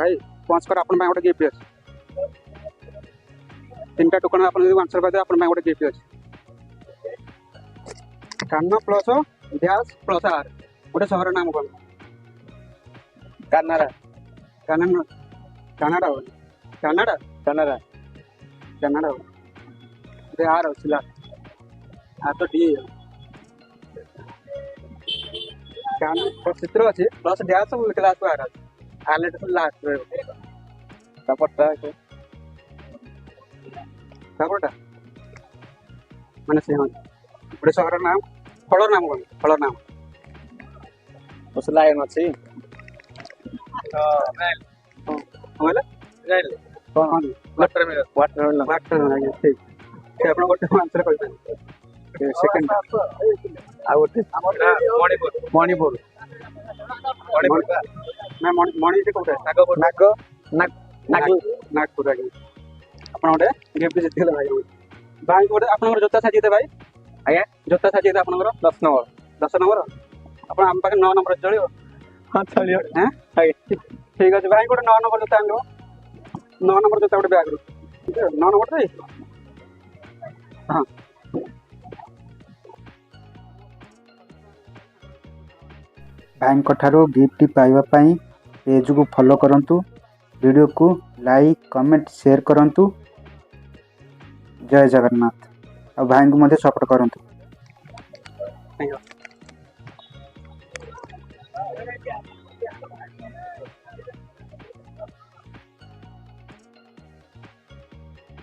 भाई पहुँच कर अपन गोटे गिफ्ट अच्छे 3टा टोकन आप आंसर करदे अपन गोटे गिफ्ट अच्छे कान प्लस डैश प्लस आर गोटे सहर नाम कौन कानाडा कानाडा कानाडा कानाडा कानाडा कानाडा आर अच्छी आर तो डी चित्र अच्छे plus dash class R R letter last सपोर्टा तापरटा माने से गोटे सहर नाम फल नाम कौन फल नाम उस लायन अच्छी वाटरमेलन ठीक से आप गोटे आंसर कर सेकंड आ गोटे मणिपुर मैं मणि से कौटे नाग नाग नागपुर आगे आप गोटे गिफ्ट जीतले भाई भाई गोटे आप जोता साजिए भाई आज्ञा जोता साजिए आप 10 नंबर 10 नंबर आप आम पाखे 9 नंबर चलो हाँ चलिए हाँ ठीक अच्छे भाई गोटे 9 नंबर जोता आन 9 नंबर जोता गोटे बैग 9 नंबर तो हाँ भाई ठारू गिफ्ट पाइबा पाई पेज को फॉलो करंतु वीडियो को लाइक कमेंट शेयर करंतु जय जगन्नाथ और भाई को मध्य सपोर्ट करंतु थैंक यू।